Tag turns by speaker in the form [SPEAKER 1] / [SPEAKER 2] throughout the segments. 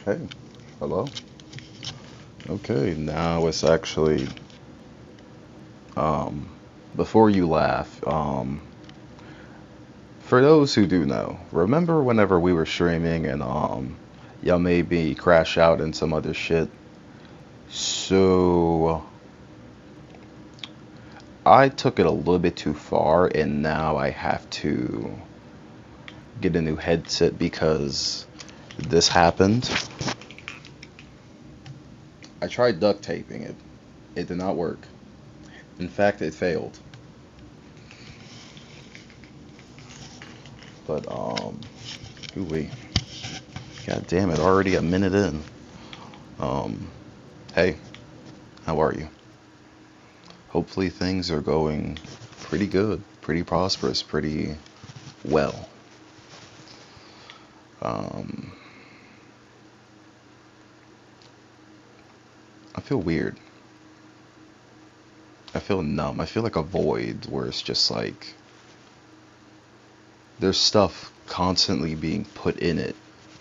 [SPEAKER 1] Hey, hello. Okay, now it's actually um before you laugh, for those who do know, remember whenever we were streaming and y'all made me crash out and some other shit? So I took it a little bit too far and now I have to get a new headset because this happened. I tried duct taping it. It did not work. In fact, it failed. But ooh wee. God damn it, already a minute in. Um, hey, how are you? Hopefully things are going pretty good, pretty prosperous, pretty well. Um, I feel weird. I feel numb. I feel like a void where it's just like there's stuff constantly being put in it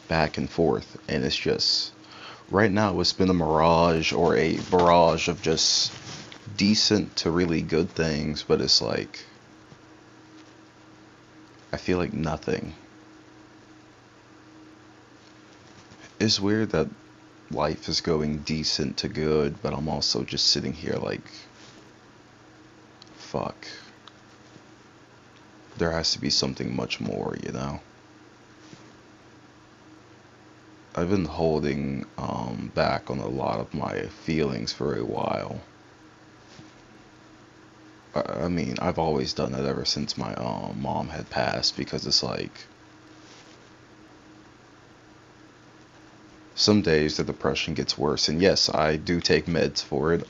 [SPEAKER 1] back and forth, and it's just right now it's been a mirage or a barrage of just decent to really good things, but it's like I feel like nothing. It's weird that life is going decent to good, but I'm also just sitting here like, fuck. There has to be something much more, you know? I've been holding back on a lot of my feelings for a while. I mean, I've always done that ever since my mom had passed because it's like some days the depression gets worse, and yes, I do take meds for it.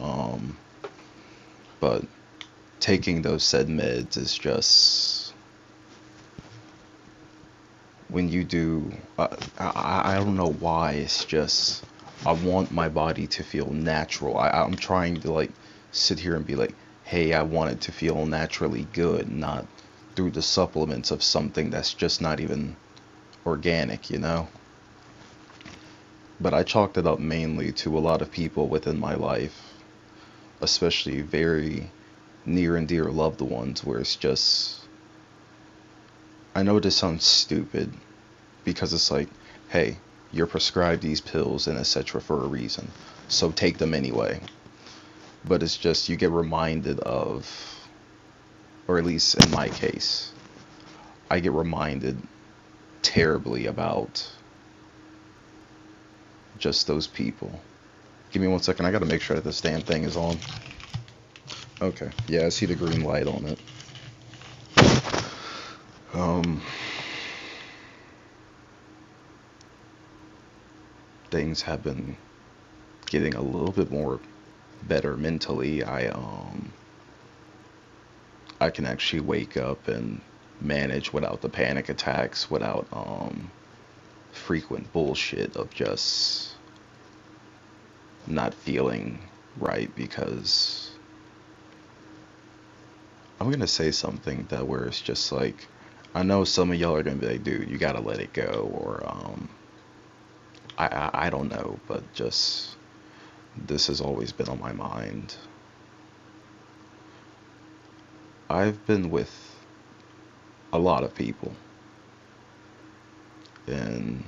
[SPEAKER 1] But taking those said meds is just when you do, I don't know why. It's just I want my body to feel natural. I'm trying to like sit here and be like, hey, I want it to feel naturally good, not through the supplements of something that's just not even organic, you know? But I chalked it up mainly to a lot of people within my life, especially very near and dear loved ones, where it's just, I know this sounds stupid, because it's like, hey, you're prescribed these pills and etc. for a reason, so take them anyway. But it's just you get reminded of, or at least in my case, I get reminded terribly about just those people. Give me 1 second. I gotta make sure that this damn thing is on. Okay. Yeah, I see the green light on it. Um, things have been getting a little bit more better mentally. I can actually wake up and manage without the panic attacks, without frequent bullshit of just not feeling right because I'm gonna say something that where it's just like I know some of y'all are gonna be like, dude, you gotta let it go, or I don't know, but just this has always been on my mind. I've been with a lot of people in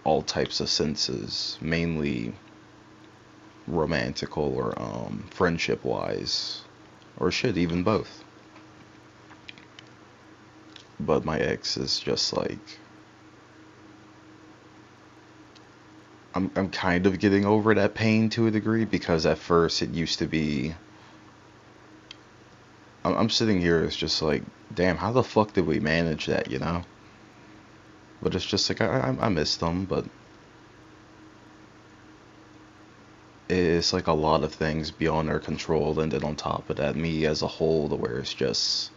[SPEAKER 1] all types of senses, mainly romantical or friendship wise, or shit, even both. But my ex is just like I'm kind of getting over that pain to a degree because at first it used to be I'm sitting here it's just like damn how the fuck did we manage that, you know? But it's just like I miss them, but it's like a lot of things beyond our control, and then on top of that, me as a whole, to where it's just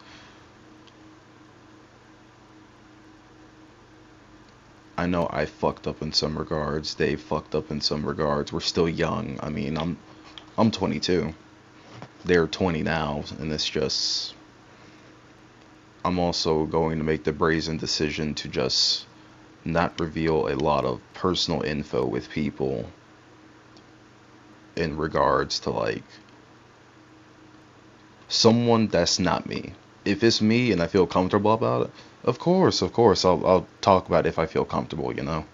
[SPEAKER 1] I know I fucked up in some regards. They fucked up in some regards. We're still young. I mean, I'm 22. They're 20 now, and it's just I'm also going to make the brazen decision to just not reveal a lot of personal info with people in regards to like someone that's not me. If it's me and I feel comfortable about it, of course, I'll talk about it if I feel comfortable, you know.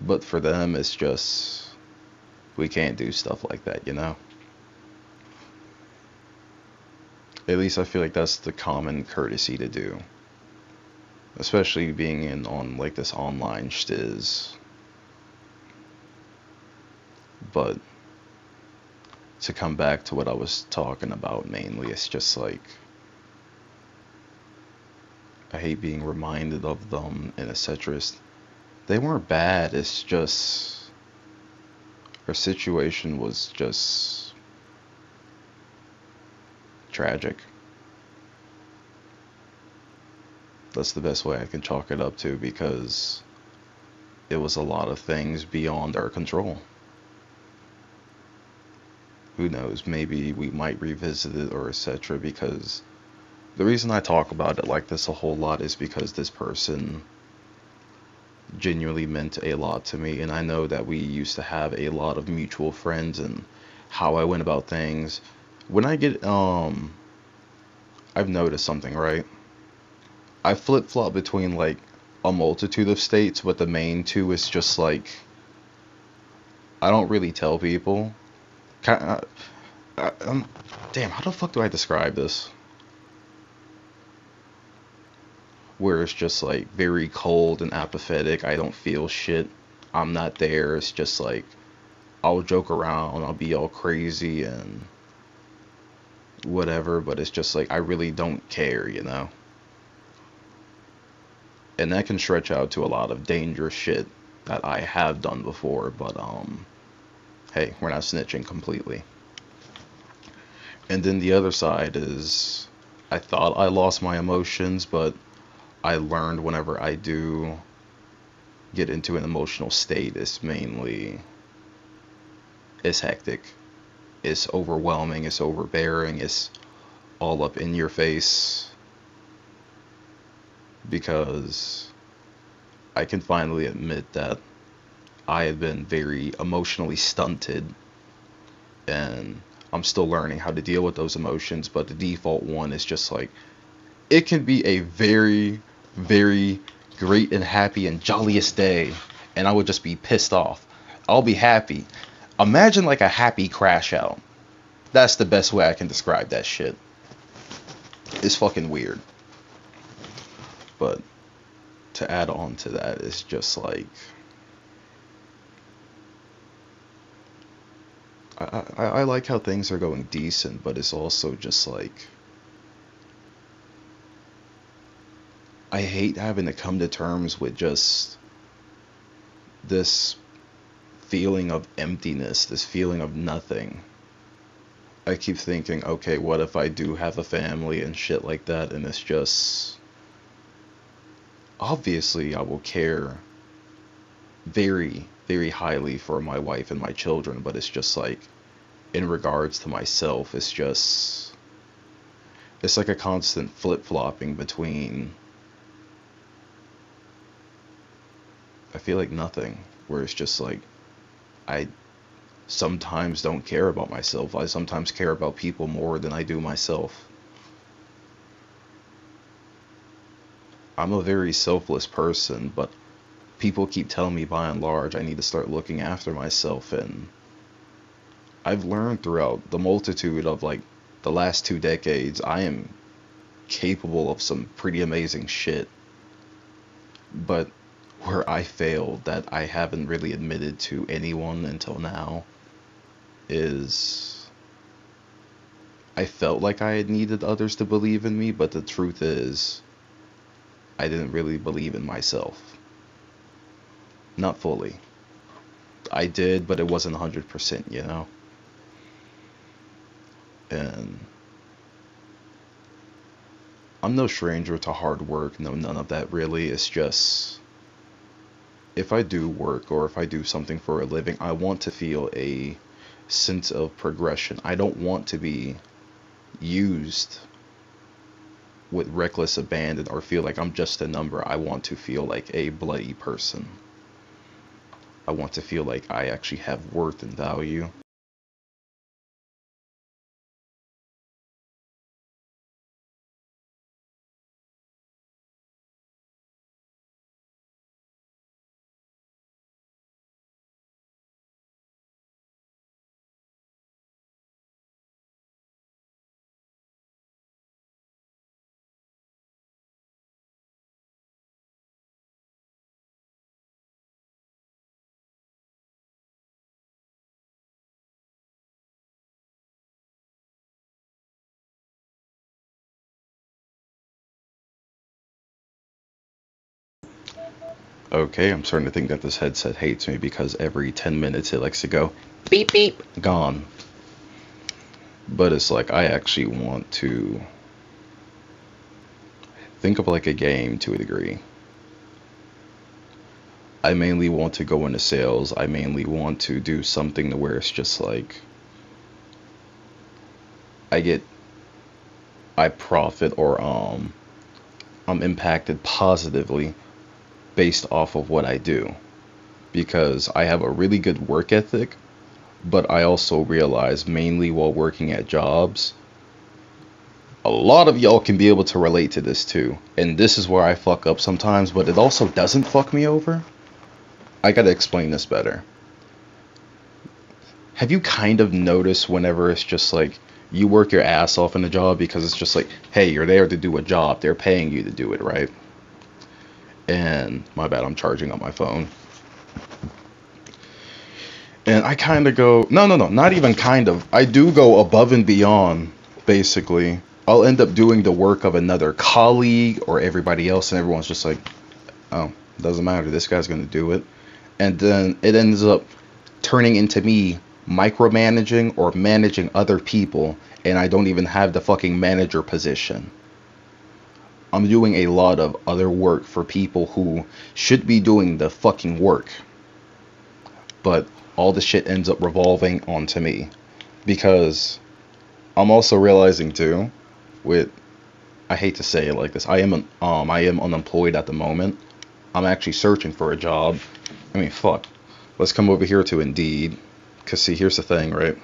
[SPEAKER 1] But for them, it's just we can't do stuff like that, you know. At least I feel like that's the common courtesy to do, especially being in on like this online shtiz. But to come back to what I was talking about mainly, it's just like I hate being reminded of them and etc. They weren't bad. It's just her situation was just tragic. That's the best way I can chalk it up to because it was a lot of things beyond our control. Who knows? Maybe we might revisit it or etc. Because the reason I talk about it like this a whole lot is because this person genuinely meant a lot to me, and I know that we used to have a lot of mutual friends and how I went about things. When I get I've noticed something, right? I flip-flop between like a multitude of states, but the main two is just like I don't really tell people. Damn, how the fuck do I describe this? Where it's just like very cold and apathetic. I don't feel shit. I'm not there. It's just like I'll joke around, I'll be all crazy and whatever, but it's just like I really don't care, you know? And that can stretch out to a lot of dangerous shit that I have done before, but hey, we're not snitching completely. And then the other side is I thought I lost my emotions, but I learned whenever I do get into an emotional state, it's hectic. It's overwhelming, it's overbearing, it's all up in your face because I can finally admit that I have been very emotionally stunted and I'm still learning how to deal with those emotions, but the default one is just like it can be a very, very great and happy and jolliest day, and I would just be pissed off. I'll be happy. Imagine like a happy crash out. That's the best way I can describe that shit. It's fucking weird. But to add on to that, it's just like I like how things are going decent, but it's also just like I hate having to come to terms with just this feeling of emptiness, this feeling of nothing. I keep thinking, okay, what if I do have a family and shit like that, and it's just obviously I will care very, very highly for my wife and my children, but it's just like in regards to myself, it's like a constant flip-flopping between I feel like nothing, where it's just like I sometimes don't care about myself. I sometimes care about people more than I do myself. I'm a very selfless person, but people keep telling me by and large I need to start looking after myself, and I've learned throughout the multitude of like the last 2 decades I am capable of some pretty amazing shit. But where I failed that I haven't really admitted to anyone until now is I felt like I had needed others to believe in me, but the truth is I didn't really believe in myself. Not fully. I did, but it wasn't 100%, you know? And I'm no stranger to hard work, no, none of that really. It's just if I do work or if I do something for a living, I want to feel a sense of progression. I don't want to be used with reckless abandon or feel like I'm just a number. I want to feel like a bloody person. I want to feel like I actually have worth and value. Okay, I'm starting to think that this headset hates me because every 10 minutes it likes to go beep beep, gone. But it's like I actually want to think of like a game to a degree. I mainly want to go into sales. I mainly want to do something to where it's just like I get I profit or I'm impacted positively based off of what I do because I have a really good work ethic, but I also realize mainly while working at jobs, a lot of y'all can be able to relate to this too. And this is where I fuck up sometimes, but it also doesn't fuck me over. I gotta explain this better. Have you kind of noticed whenever it's just like you work your ass off in a job because it's just like, hey, you're there to do a job. They're paying you to do it, right? And my bad, I'm charging on my phone. And I kind of go, no, no, no, not even kind of. I do go above and beyond, basically. I'll end up doing the work of another colleague or everybody else, and everyone's just like, oh, doesn't matter. This guy's going to do it. And then it ends up turning into me micromanaging or managing other people, and I don't even have the fucking manager position. I'm doing a lot of other work for people who should be doing the fucking work. But all the shit ends up revolving onto me. Because I'm also realizing too, with I hate to say it like this, I am unemployed at the moment. I'm actually searching for a job. I mean, fuck. Let's come over here to Indeed. Cause see, here's the thing, right?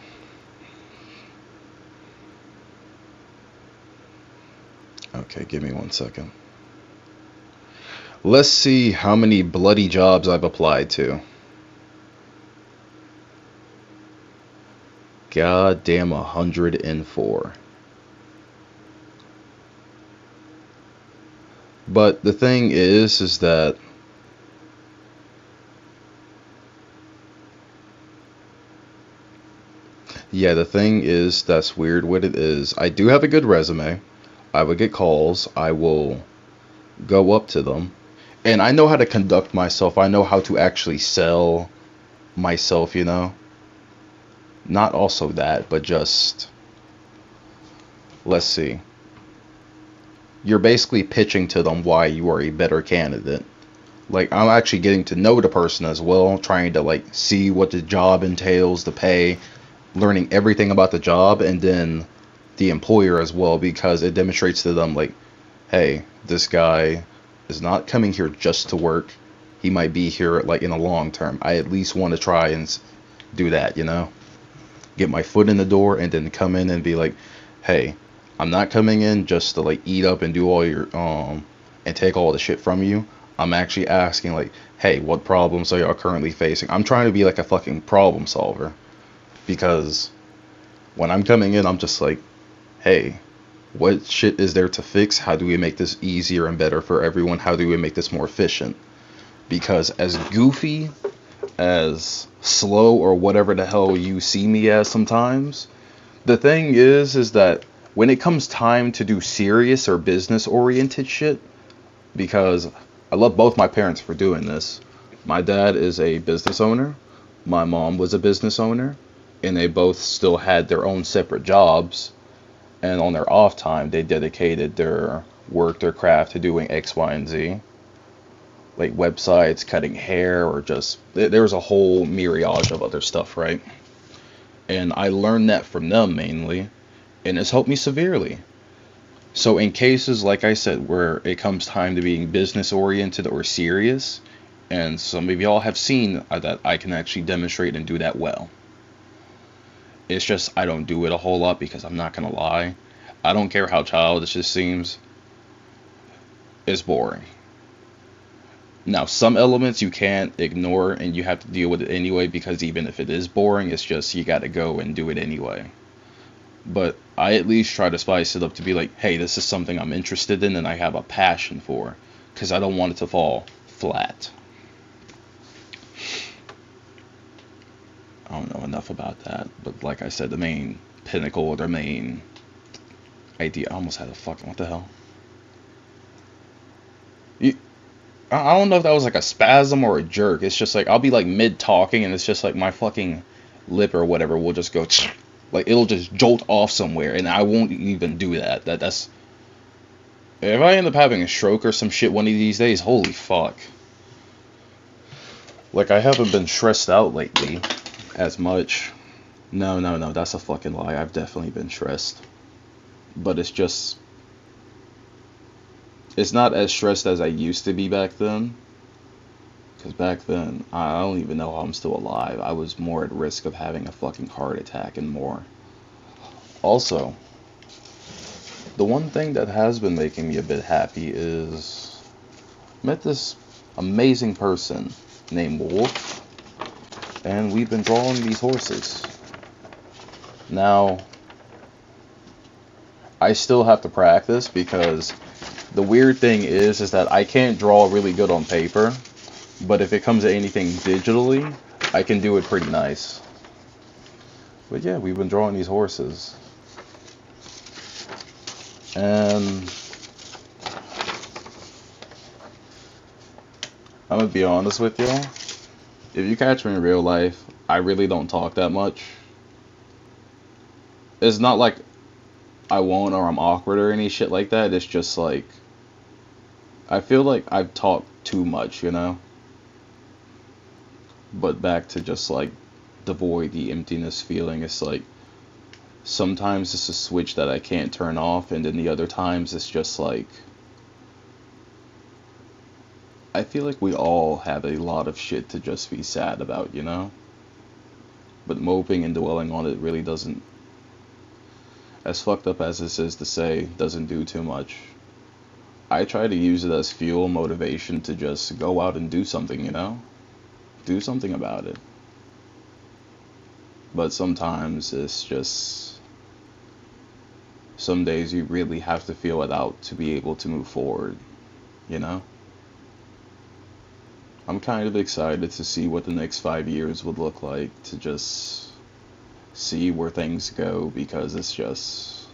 [SPEAKER 1] Okay, give me 1 second. Let's see how many bloody jobs I've applied to. Goddamn 104. But the thing is that yeah, the thing is that's weird what it is. I do have a good resume. I would get calls. I will go up to them. And I know how to conduct myself. I know how to actually sell myself, you know? Not also that, but just let's see. You're basically pitching to them why you are a better candidate. Like I'm actually getting to know the person as well, trying to like see what the job entails, the pay, learning everything about the job and then the employer as well because it demonstrates to them like, hey, this guy is not coming here just to work. He might be here like in the long term. I at least want to try and do that, you know? Get my foot in the door and then come in and be like, hey, I'm not coming in just to like eat up and do all your and take all the shit from you. I'm actually asking like, hey, what problems are y'all currently facing? I'm trying to be like a fucking problem solver because when I'm coming in, I'm just like, hey, what shit is there to fix? How do we make this easier and better for everyone? How do we make this more efficient? Because as goofy, as slow, or whatever the hell you see me as sometimes, the thing is that when it comes time to do serious or business oriented shit, because I love both my parents for doing this. My dad is a business owner. My mom was a business owner. And they both still had their own separate jobs. And on their off time, they dedicated their work, their craft to doing X, Y, and Z. Like websites, cutting hair, or just, there was a whole myriad of other stuff, right? And I learned that from them mainly. And it's helped me severely. So in cases, like I said, where it comes time to being business oriented or serious, and some of y'all have seen that I can actually demonstrate and do that well. It's just I don't do it a whole lot because I'm not gonna lie. I don't care how childish it seems. It's boring. Now, some elements you can't ignore and you have to deal with it anyway because even if it is boring, it's just you gotta go and do it anyway. But I at least try to spice it up to be like, hey, this is something I'm interested in and I have a passion for because I don't want it to fall flat. I don't know enough about that, but like I said, the main pinnacle or the main idea. I almost had a fucking what the hell? You, I don't know if that was like a spasm or a jerk. It's just like I'll be like mid talking and it's just like my fucking lip or whatever will just go like it'll just jolt off somewhere and I won't even do that. That's if I end up having a stroke or some shit one of these days, holy fuck. Like I haven't been stressed out lately as much. No, no, no, that's a fucking lie. I've definitely been stressed. But it's not as stressed as I used to be back then. Because back then, I don't even know how I'm still alive. I was more at risk of having a fucking heart attack and more. Also, the one thing that has been making me a bit happy is I met this amazing person named Wolf, and we've been drawing these horses. Now, I still have to practice because the weird thing is that I can't draw really good on paper, but if it comes to anything digitally, I can do it pretty nice. But yeah, we've been drawing these horses. And I'm gonna be honest with y'all. If you catch me in real life, I really don't talk that much. It's not like I won't or I'm awkward or any shit like that. It's just like I feel like I've talked too much, you know? But back to just like the void, the emptiness feeling, it's like sometimes it's a switch that I can't turn off, and then the other times it's just like I feel like we all have a lot of shit to just be sad about, you know? But moping and dwelling on it really doesn't, as fucked up as this is to say, doesn't do too much. I try to use it as fuel, motivation to just go out and do something, you know? Do something about it. But sometimes it's just, some days you really have to feel it out to be able to move forward, you know? I'm kind of excited to see what the next 5 years would look like, to just see where things go, because it's just,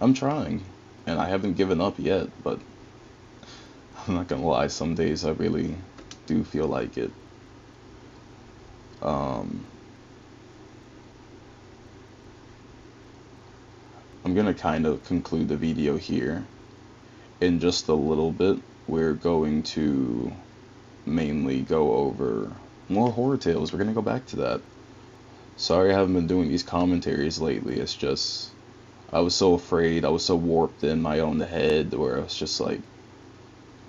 [SPEAKER 1] I'm trying, and I haven't given up yet, but I'm not gonna lie, some days I really do feel like it. Um, I'm gonna kind of conclude the video here. In just a little bit, we're going to mainly go over more horror tales. We're gonna go back to that. Sorry I haven't been doing these commentaries lately. It's just, I was so afraid, I was so warped in my own head where I was just like,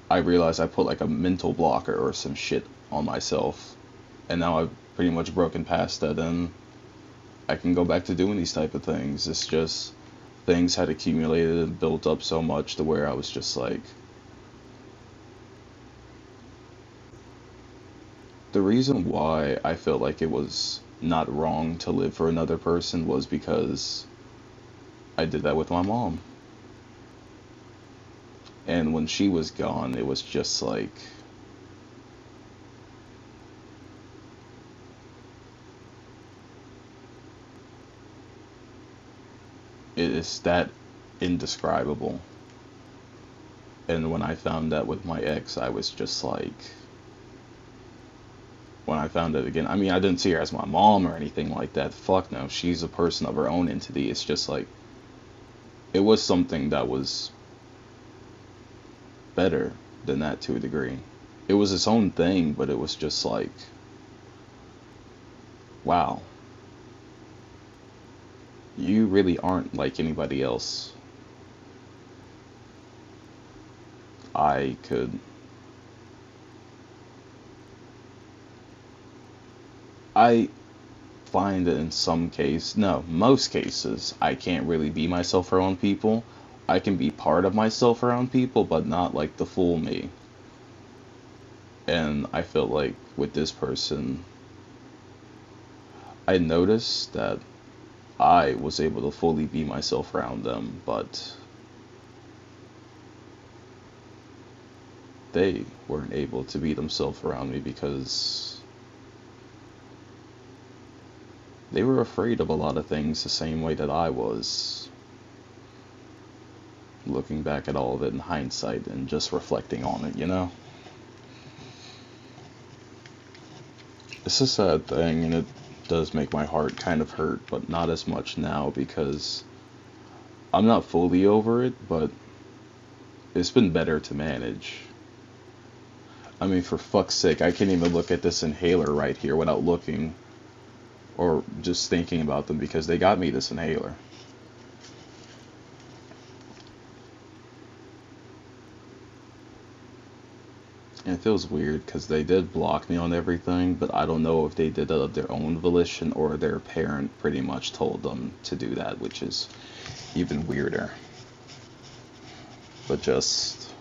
[SPEAKER 1] I realized I put like a mental blocker or some shit on myself. And now I've pretty much broken past that and I can go back to doing these type of things. It's just, things had accumulated and built up so much to where I was just like, the reason why I felt like it was not wrong to live for another person was because I did that with my mom. And when she was gone, it was just like, it is that indescribable. And when I found that with my ex, I was just like, when I found it again, I mean, I didn't see her as my mom or anything like that. Fuck no, she's a person of her own entity. It's just like, it was something that was better than that to a degree. It was its own thing, but it was just like, wow, you really aren't like anybody else. I find that in some cases, no, most cases, I can't really be myself around people. I can be part of myself around people, but not like the full me. And I felt like with this person, I noticed that I was able to fully be myself around them, but they weren't able to be themselves around me because they were afraid of a lot of things the same way that I was. Looking back at all of it in hindsight and just reflecting on it, you know? It's a sad thing, and it does make my heart kind of hurt, but not as much now because I'm not fully over it, but it's been better to manage. I mean, for fuck's sake, I can't even look at this inhaler right here without looking or just thinking about them because they got me this inhaler. And it feels weird because they did block me on everything, but I don't know if they did it of their own volition or their parent pretty much told them to do that, which is even weirder. But just,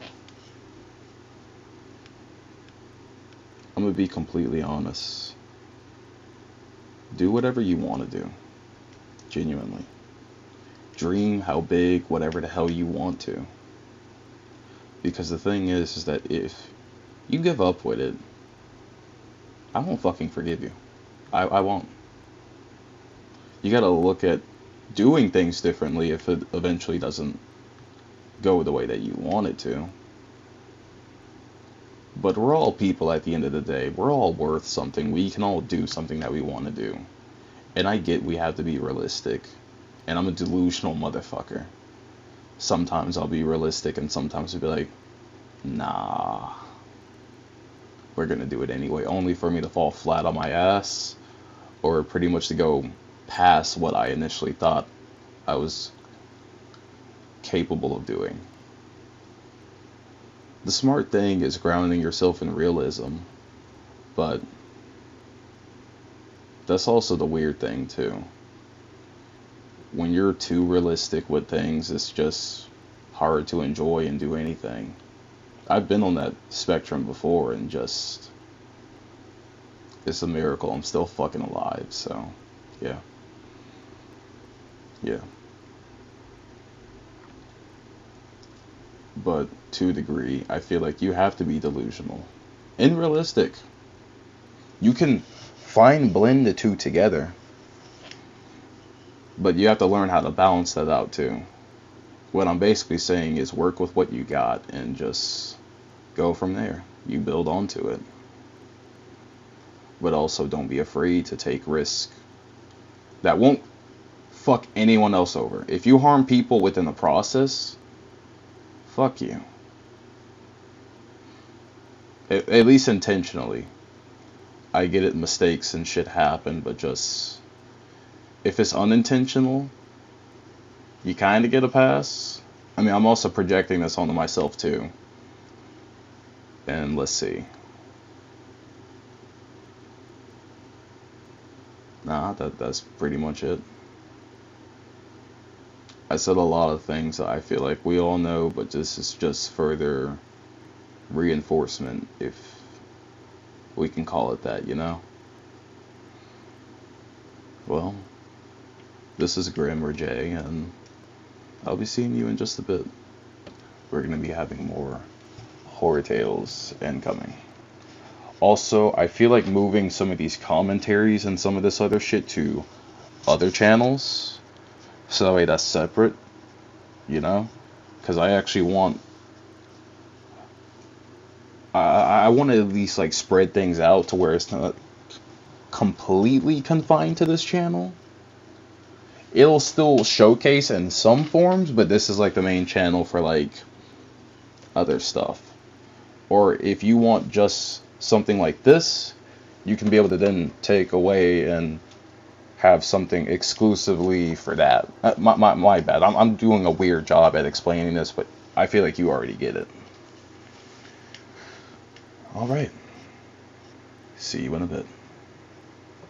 [SPEAKER 1] I'm gonna be completely honest. Do whatever you want to do, genuinely. Dream how big, whatever the hell you want to. Because the thing is that if you give up with it, I won't fucking forgive you. I won't. You gotta look at doing things differently if it eventually doesn't go the way that you want it to. But we're all people at the end of the day. We're all worth something. We can all do something that we want to do. And I get we have to be realistic. And I'm a delusional motherfucker. Sometimes I'll be realistic and sometimes I'll be like, nah, we're gonna do it anyway. Only for me to fall flat on my ass or pretty much to go past what I initially thought I was capable of doing. The smart thing is grounding yourself in realism, but that's also the weird thing too. When you're too realistic with things, it's just hard to enjoy and do anything. I've been on that spectrum before and just, it's a miracle I'm still fucking alive, so yeah. Yeah. But to a degree, I feel like you have to be delusional and realistic. You can fine blend the two together, but you have to learn how to balance that out too. What I'm basically saying is work with what you got and just go from there. You build onto it. But also don't be afraid to take risks that won't fuck anyone else over. If you harm people within the process, fuck you. At least intentionally. I get it, mistakes and shit happen, but just, if it's unintentional, you kind of get a pass. I mean, I'm also projecting this onto myself too. And let's see. Nah, that's pretty much it. I said a lot of things that I feel like we all know, but this is just further reinforcement, if we can call it that, you know? Well, this is Grammar J, and I'll be seeing you in just a bit. We're going to be having more horror tales incoming. Also, I feel like moving some of these commentaries and some of this other shit to other channels, so that way that's separate, you know? Because I actually want, I want to at least like spread things out to where it's not completely confined to this channel. It'll still showcase in some forms, but this is like the main channel for like other stuff. Or if you want just something like this, you can be able to then take away and have something exclusively for that. My bad. I'm doing a weird job at explaining this, but I feel like you already get it. Alright. See you in a bit.